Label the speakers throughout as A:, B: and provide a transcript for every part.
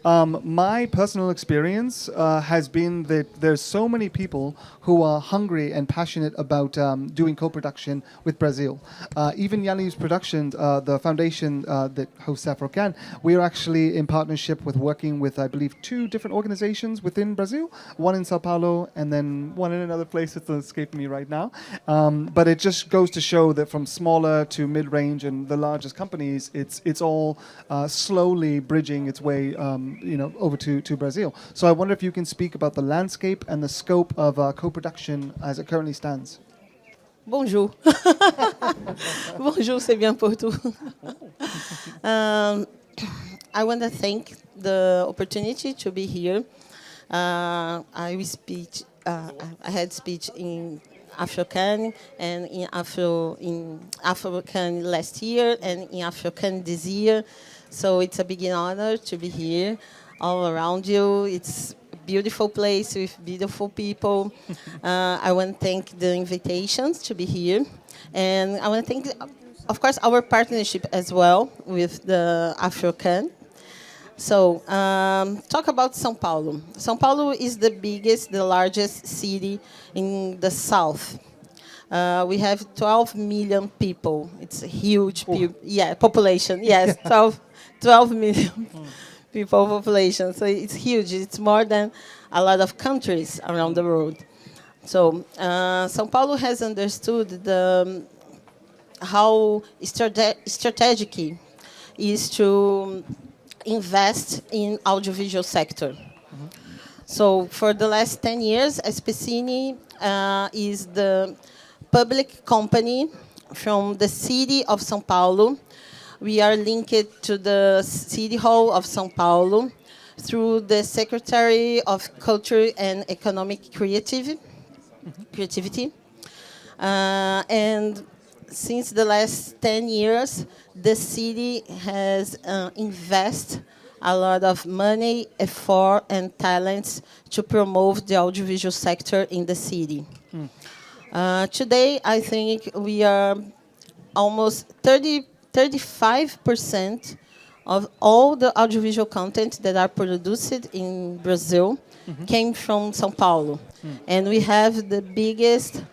A: My personal experience has been that there's so many people who are hungry and passionate about doing co-production with Brazil. Even Yali's Productions, the foundation that hosts AfroCannes, we are actually in partnership with working with, I believe, 2 different organizations within Brazil, one in Sao Paulo and then one in another place that's escaping me right now. But it just goes to show that from smaller to mid-range and the largest companies, it's all slowly bridging its way over to Brazil. So I wonder if you can speak about the landscape and the scope of co-production as it currently stands.
B: Bonjour. Bonjour, c'est bien pour tout. I want to thank the opportunity to be here. I had speech in AfroCannes and in AfroCannes last year and in AfroCannes this year. So it's a big honor to be here. All around you, it's a beautiful place with beautiful people. I want to thank the invitations to be here, and I want to thank, of course, our partnership as well with the AfroCannes. So, talk about São Paulo. São Paulo is the largest city in the south. We have 12 million people. It's a huge population. Yes, 12 million people population. So it's huge. It's more than a lot of countries around the world. So São Paulo has understood how strategic is to invest in audiovisual sector. So for the last 10 years, SPCine is the public company from the city of São Paulo. We are linked to the City Hall of São Paulo through the Secretary of Culture and Economic Creativity. And since the last 10 years, the city has invested a lot of money, effort, and talents to promote the audiovisual sector in the city. Today, I think we are almost 35% of all the audiovisual content that are produced in Brazil came from São Paulo. And we have the biggest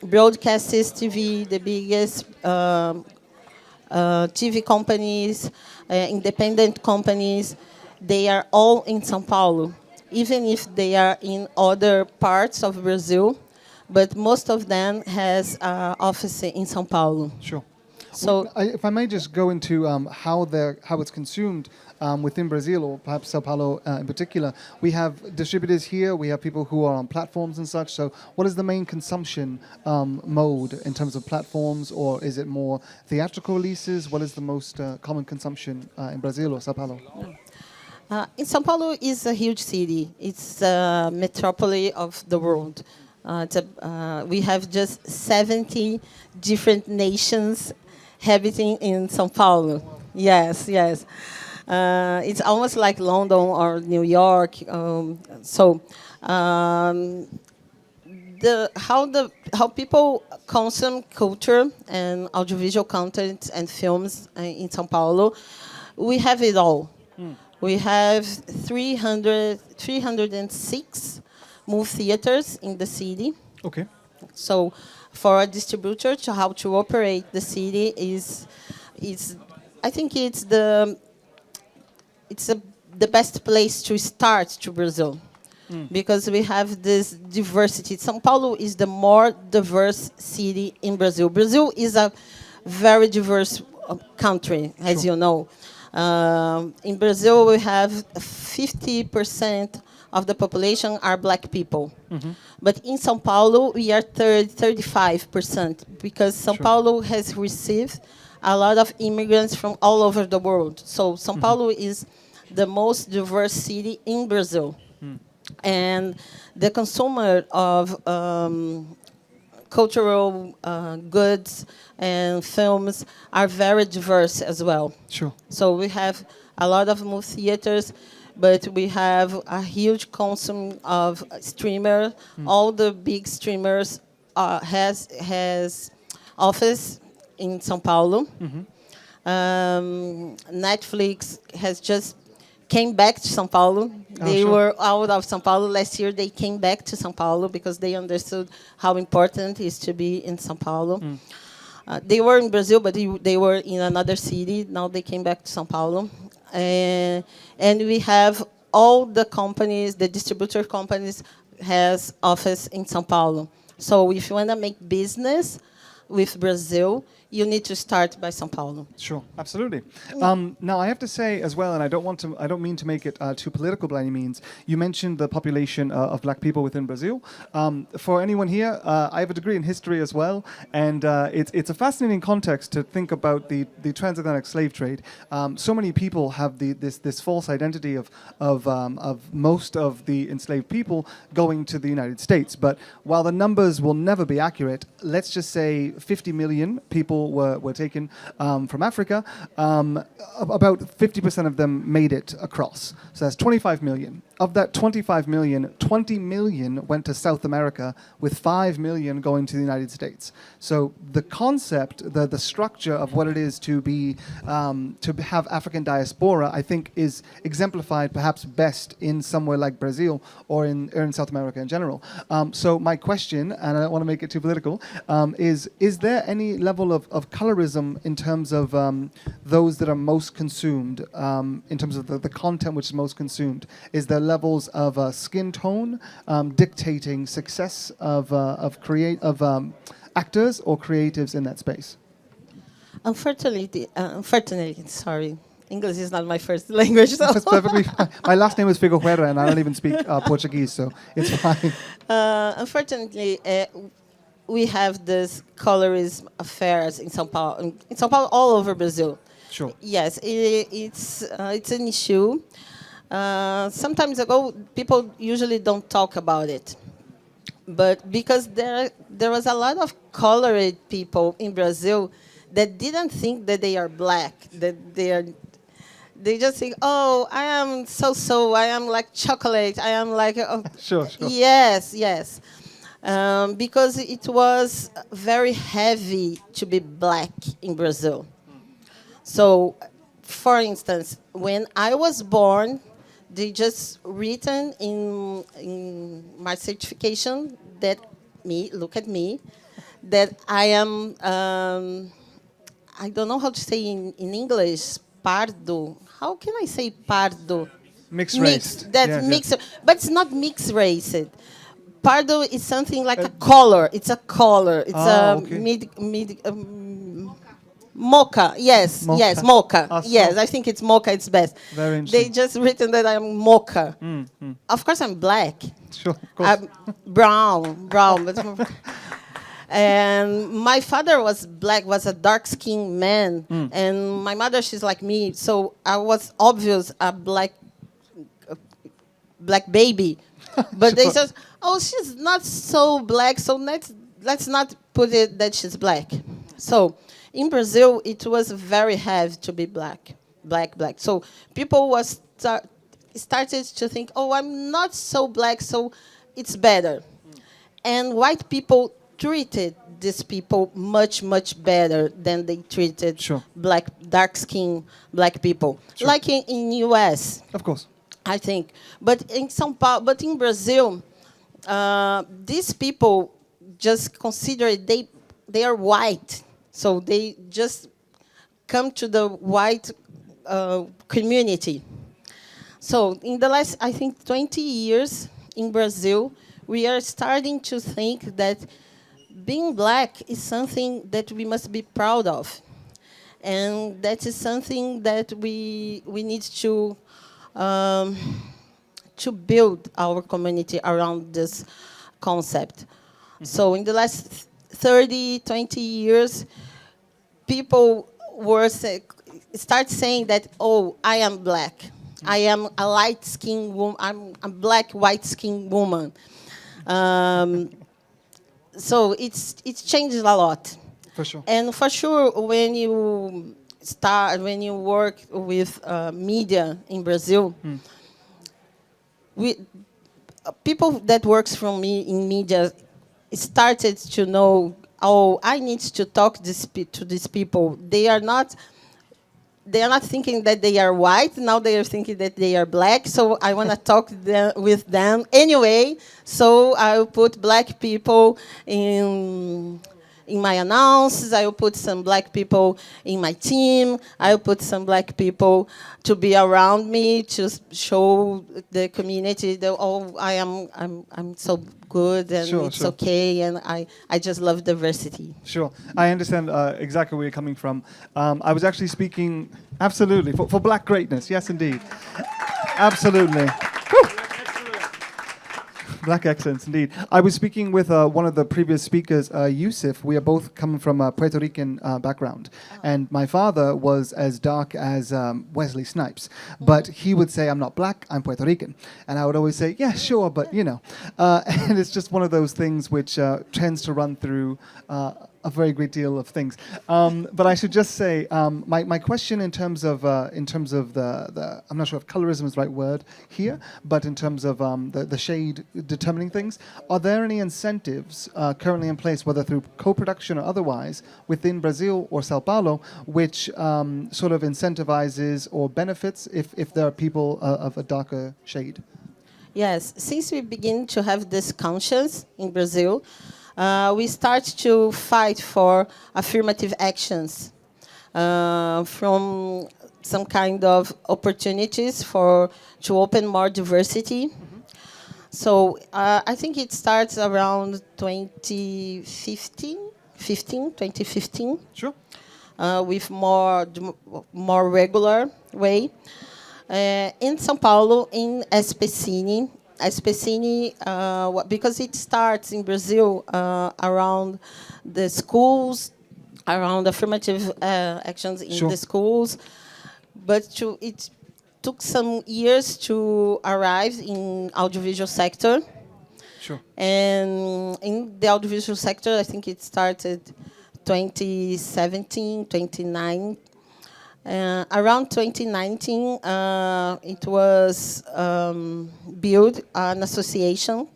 B: broadcasters TV, the biggest TV companies, independent companies. They are all in São Paulo, even if they are in other parts of Brazil. But most of them has office in São Paulo.
A: Sure.
B: So,
A: if I may just go into how it's consumed within Brazil, or perhaps Sao Paulo in particular, we have distributors here, we have people who are on platforms and such. So what is the main consumption mode in terms of platforms, or is it more theatrical releases? What is the most common consumption in Brazil or Sao Paulo?
B: In São Paulo is a huge city. It's a metropolis of the world. We have just 70 different nations habiting in São Paulo. Yes. It's almost like London or New York. How people consume culture and audiovisual content and films in São Paulo, we have it all. We have 306 movie theaters in the city.
A: Okay.
B: So, for a distributor to how to operate the city is I think it's the best place to start to Brazil, because we have this diversity. São Paulo is the more diverse city in Brazil. Brazil is a very diverse country, as you know. In Brazil, we have 50% of the population are black people. But in São Paulo, we are 35%, because São Paulo has received a lot of immigrants from all over the world. So São Paulo is the most diverse city in Brazil. And the consumer of cultural goods and films are very diverse as well.
A: Sure.
B: So we have a lot of movie theaters, but we have a huge consume of streamers. All the big streamers has office in São Paulo. Netflix has just came back to São Paulo. They
A: sure.
B: were out of São Paulo last year. They came back to São Paulo because they understood how important it is to be in São Paulo. They were in Brazil, but they were in another city. Now they came back to São Paulo. And we have all the companies, the distributor companies, has office in São Paulo. So if you want to make business with Brazil, you need to start by São Paulo.
A: Sure, absolutely. Now, I have to say as well, and I don't mean to make it too political by any means. You mentioned the population of black people within Brazil. For anyone here, I have a degree in history as well, and it's a fascinating context to think about the transatlantic slave trade. So many people have this false identity of most of the enslaved people going to the United States. But while the numbers will never be accurate, let's just say 50 million people were taken from Africa. About 50% of them made it across. So that's 25 million. Of that 25 million, 20 million went to South America, with 5 million going to the United States. So the concept, the structure of what it is to be to have African diaspora, I think, is exemplified perhaps best in somewhere like Brazil or in South America in general. So my question, and I don't want to make it too political, is there any level of colorism in terms of those that are most consumed, in terms of the content which is most consumed? Is there levels of skin tone dictating success of actors or creatives in that space?
B: Unfortunately, sorry, English is not my first language. So.
A: That's perfectly fine. My last name is Figueroa, and I don't even speak Portuguese, so it's fine.
B: Unfortunately, we have this colorism affairs in São Paulo. In São Paulo, all over Brazil.
A: Sure.
B: Yes, it's an issue. Some time ago, people usually don't talk about it, but because there was a lot of colored people in Brazil that didn't think that they are black, that they just think, oh, I am so, I am like chocolate, I am like, oh.
A: Sure.
B: Yes, because it was very heavy to be black in Brazil. So, for instance, when I was born, they just written in my certification that look at me, that I am, I don't know how to say in English, pardo. How can I say pardo?
A: Mixed race.
B: That's mixed, but it's not mixed race. Pardo is something like a color. It's a color. It's mocha. Yes,
A: mocha.
B: Yes, mocha.
A: Awesome.
B: Yes, I think it's mocha. It's best.
A: Very interesting.
B: They just written that I'm mocha. Of course, I'm black.
A: Sure, of course.
B: I'm brown. But and my father was black, was a dark-skinned man, and my mother, she's like me. So I was obvious a black baby. But
A: Sure.
B: they said, oh, she's not so black, so let's not put it that she's black. So in Brazil, it was very heavy to be black. So people started to think, oh, I'm not so black, so it's better. And white people treated these people much, much better than they treated dark-skinned black people. Sure. Like in U.S.
A: Of course.
B: I think. But in São Paulo, but in Brazil, these people just consider they are white. So they just come to the white community. So in the last, I think, 20 years in Brazil, we are starting to think that being black is something that we must be proud of. And that is something that we need to build our community around this concept. So in the last 30, 20 years, people start saying that, oh, I am black. I am a light-skinned woman. I'm a black, white-skinned woman. So it's changed a lot.
A: For sure. And
B: for sure, when you work with media in Brazil, people that works from me in media started to know, oh, I need to talk to these people. They are not they are not thinking that they are white. Now they are thinking that they are black. So I want to talk with them anyway. So I will put black people in my announces. I will put some black people in my team. I will put some black people to be around me to show the community that I'm so good and it's okay, and I just love diversity.
A: Sure, I understand exactly where you're coming from. I was actually speaking absolutely for black greatness. Yes, indeed, absolutely. Black excellence, indeed. I was speaking with one of the previous speakers, Yusuf. We are both coming from a Puerto Rican background. And my father was as dark as Wesley Snipes. But he would say, I'm not black, I'm Puerto Rican. And I would always say, yeah, sure, but you know. And it's just one of those things which tends to run through a very great deal of things. But I should just say, my question in terms of the I'm not sure if colorism is the right word here, but in terms of the shade determining things, are there any incentives currently in place, whether through co-production or otherwise, within Brazil or Sao Paulo, which sort of incentivizes or benefits if there are people of a darker shade?
B: Yes, since we begin to have this conscience in Brazil, we start to fight for affirmative actions from some kind of opportunities to open more diversity. So I think it starts around 2015.
A: Sure.
B: With more regular way. In São Paulo, in Especini, because it starts in Brazil around the schools, around affirmative actions in the schools, but it took some years to arrive in audiovisual sector.
A: Sure.
B: And in the audiovisual sector, I think it started 2017, 2019. Around 2019, it was built an association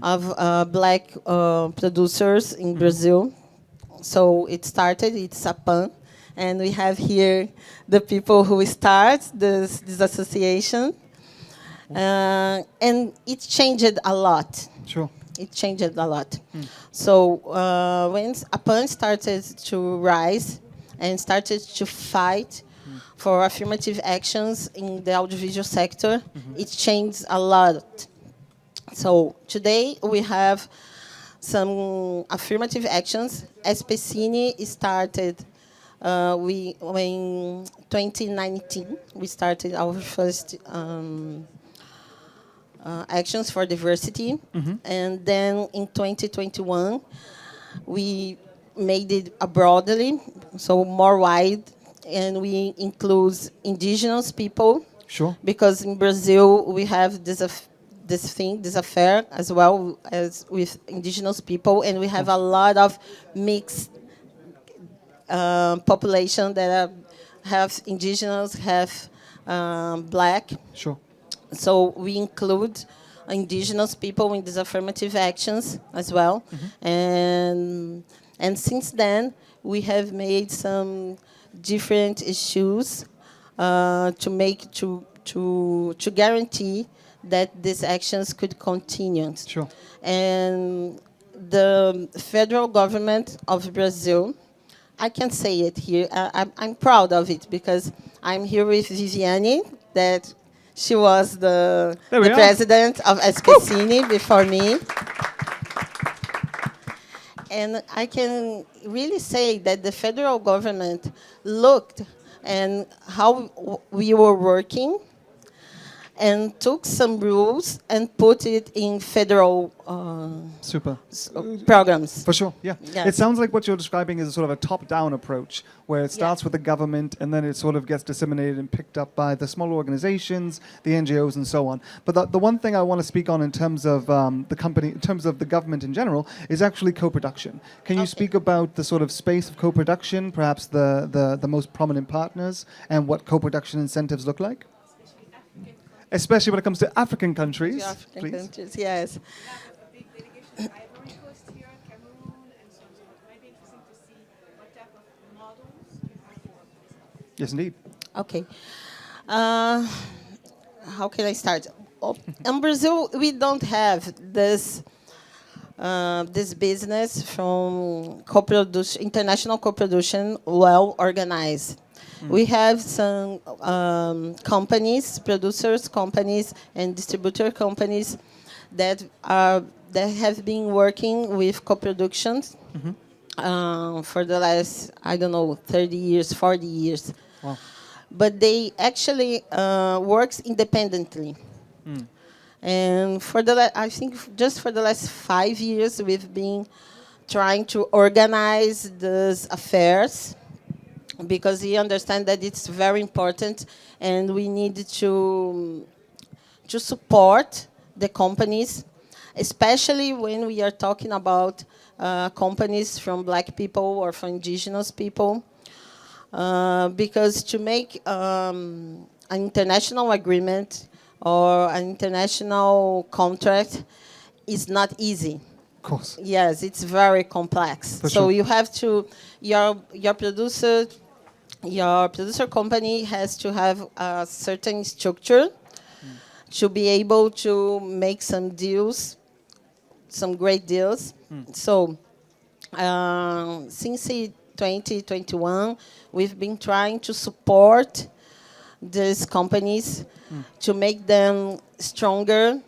B: of black producers in Brazil. So it started, it's a PAN, and we have here the people who start this association. And it changed a lot.
A: Sure.
B: It changed a lot. So when APAN started to rise and started to fight for affirmative actions in the audiovisual sector, it changed a lot. So today we have some affirmative actions. Especini started in 2019. We started our first actions for diversity, and then in 2021 we made it broadly, so more wide, and we include indigenous people.
A: Sure.
B: Because in Brazil we have this affair as well as with indigenous people, and we have a lot of mixed population that have indigenous, have black.
A: Sure.
B: So we include indigenous people in these affirmative actions as well. And since then, we have made some different issues to guarantee that these actions could continue.
A: Sure.
B: And the federal government of Brazil, I can say it here, I'm proud of it, because I'm here with Viviane, that she was the president of Especini before me. And I can really say that the federal government looked and how we were working and took some rules and put it in federal programs.
A: For sure, yeah.
B: Yes.
A: It sounds like what you're describing is a sort of a top-down approach, where it starts with the government and then it sort of gets disseminated and picked up by the small organizations, the NGOs, and so on. But the one thing I want to speak on in terms of the company, in terms of the government in general, is actually co-production. Can you speak about the sort of space of co-production, perhaps the most prominent partners, and what co-production incentives look like? Especially when it comes to African countries.
B: African countries, yes.
A: Yes, indeed.
B: Okay. Uh, how can I start? Oh, in Brazil, we don't have this business from co-production, international co-production well organized. We have some companies, producers companies, and distributor companies that have been working with co-productions for the last, I don't know, 30 years, 40 years.
A: Wow.
B: But they actually works independently. And I think just for the last 5 years, we've been trying to organize these affairs because we understand that it's very important, and we need to support the companies, especially when we are talking about companies from Black people or from indigenous people, because to make an international agreement or an international contract is not easy.
A: Of course.
B: Yes, it's very complex.
A: For
B: So
A: sure.
B: you have to your producer company has to have a certain structure to be able to make some deals, some great deals. So since 2021, we've been trying to support these companies to make them stronger,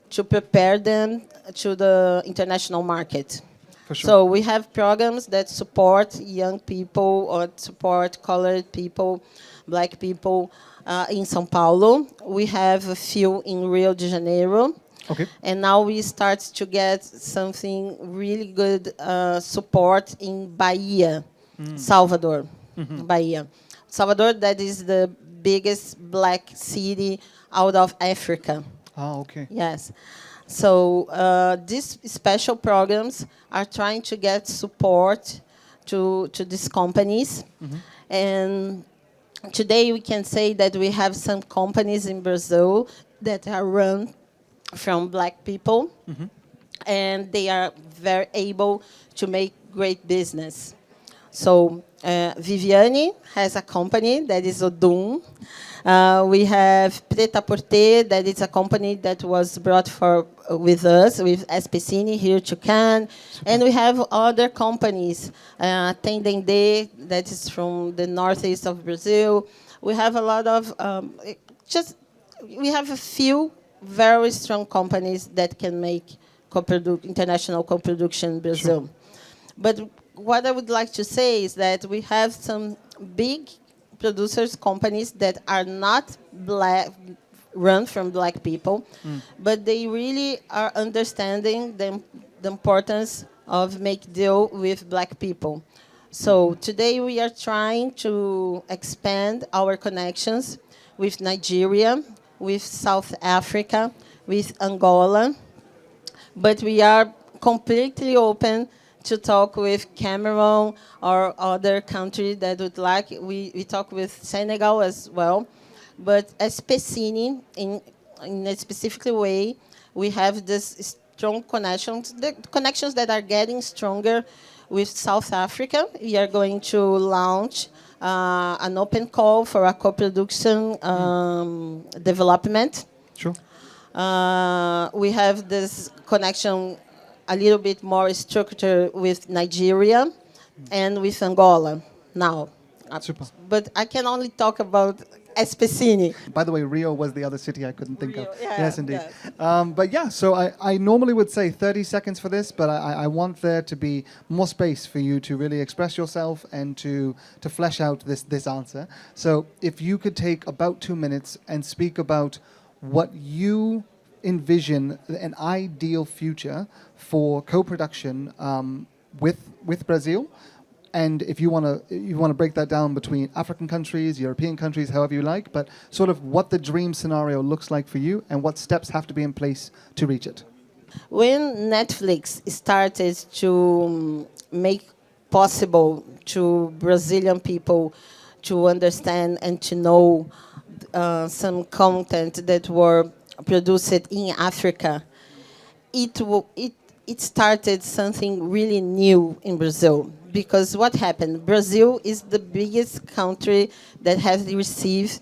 B: to prepare them to the international market.
A: For sure.
B: So we have programs that support young people or support colored people, Black people in São Paulo. We have a few in Rio de Janeiro.
A: Okay.
B: And now we start to get something really good support in Bahia, Salvador, Bahia. Salvador, that is the biggest Black city out of Africa.
A: Ah, okay.
B: Yes. So these special programs are trying to get support to these companies. And today we can say that we have some companies in Brazil that are run from Black people, and they are very able to make great business. So Viviane has a company that is Odum. We have Preta Porter, that is a company that was brought with us, with Especini here to Cannes. And we have other companies, Tendende, that is from the northeast of Brazil. We have a lot of, we have a few very strong companies that can make international co-production in Brazil. Sure. But what I would like to say is that we have some big producers companies that are not Black, run from Black people, but they really are understanding the importance of make deal with Black people. So today we are trying to expand our connections with Nigeria, with South Africa, with Angola, but we are completely open to talk with Cameroon or other countries that would like. We talk with Senegal as well, but especially in a specific way, we have this strong connections, the connections that are getting stronger with South Africa. We are going to launch an open call for a co-production development.
A: Sure.
B: We have this connection a little bit more structured with Nigeria and with Angola now.
A: Super.
B: But I can only talk about Especini.
A: By the way, Rio was the other city I couldn't think of.
B: Yeah,
A: Yes, indeed.
B: yes.
A: But yeah, so I normally would say 30 seconds for this, but I want there to be more space for you to really express yourself and to flesh out this answer. So if you could take about 2 minutes and speak about what you envision an ideal future for co-production with Brazil. And if you want to break that down between African countries, European countries, however you like, but sort of what the dream scenario looks like for you and what steps have to be in place to reach it.
B: When Netflix started to make possible to Brazilian people to understand and to know some content that were produced in Africa, it started something really new in Brazil, because what happened? Brazil is the biggest country that has received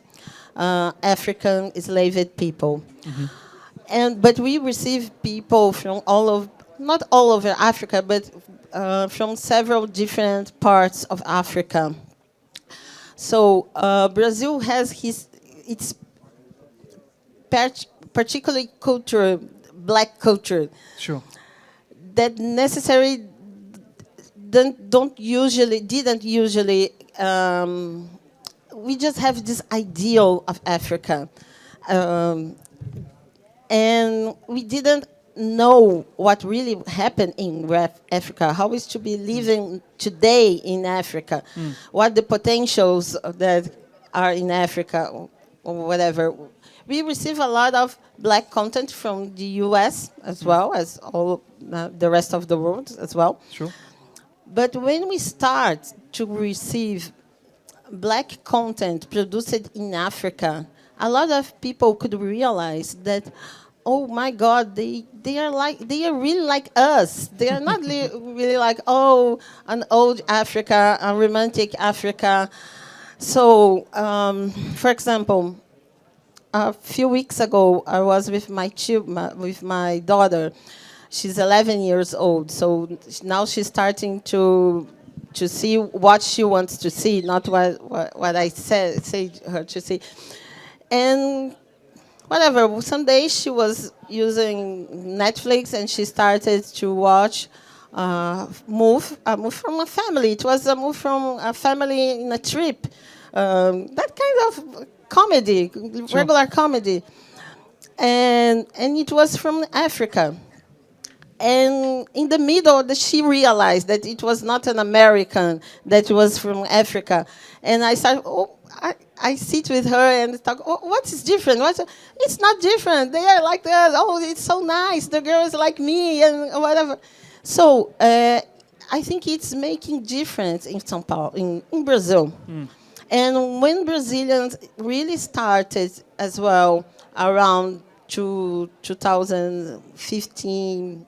B: African enslaved people. But we receive people from not all over Africa, but from several different parts of Africa. So Brazil has its particularly culture, black culture,
A: Sure.
B: that necessarily didn't usually. We just have this ideal of Africa, and we didn't know what really happened in Africa, how is to be living today in Africa, what the potentials that are in Africa, or whatever. We receive a lot of black content from the US as well as all the rest of the world as well.
A: Sure.
B: But when we start to receive black content produced in Africa, a lot of people could realize that, oh my God, they are really like us. They are not really like, oh, an old Africa, a romantic Africa. So, for example, a few weeks ago, I was with my daughter. She's 11 years old, so now she's starting to see what she wants to see, not what I say her to see. And whatever, some days she was using Netflix and she started to watch a move from a family. It was a move from a family in a trip. That kind of comedy,
A: Sure.
B: regular comedy. And it was from Africa. And in the middle, she realized that it was not an American, that it was from Africa. And I started, I sit with her and talk, oh, what is different? It's not different. They are like us. Oh, it's so nice. The girl is like me and whatever. So I think it's making difference in São Paulo, in Brazil. And when Brazilians really started as well around 2015,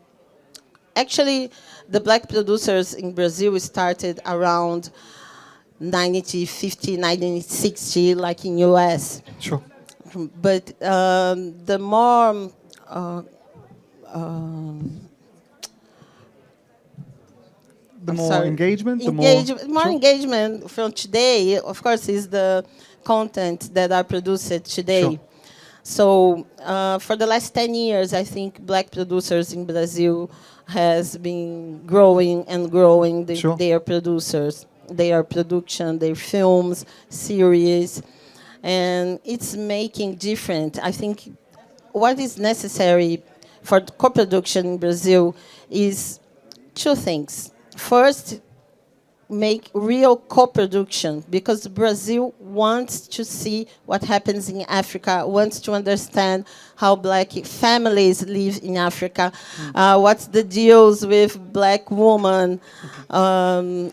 B: actually, the black producers in Brazil started around 1950, 1960, like in US.
A: Sure.
B: But the more
A: The more
B: sorry.
A: engagement, the
B: More
A: Sure.
B: engagement from today, of course, is the content that are produced today.
A: Sure.
B: So for the last 10 years, I think black producers in Brazil has been growing and growing
A: Sure.
B: their producers, their production, their films, series, and it's making different. I think what is necessary for co-production in Brazil is two things. First, make real co-production, because Brazil wants to see what happens in Africa, wants to understand how black families live in Africa, what's the deals with black women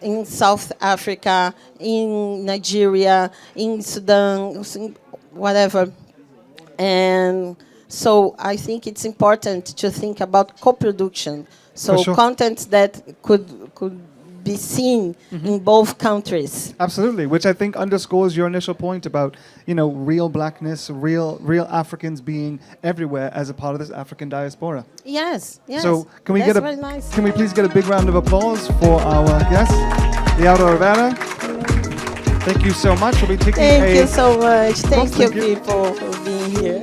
B: in South Africa, in Nigeria, in Sudan, whatever. And so I think it's important to think about co-production. So
A: sure.
B: content that could be seen in both countries.
A: Absolutely, which I think underscores your initial point about, real blackness, real Africans being everywhere as a part of this African diaspora.
B: Yes.
A: So can we
B: That's very nice.
A: Can we please get a big round of applause for our guest, Lyara Oliveira? Thank you so much. We'll be taking
B: Thank you so much. Thank you,
A: Thank you.
B: people, for being here.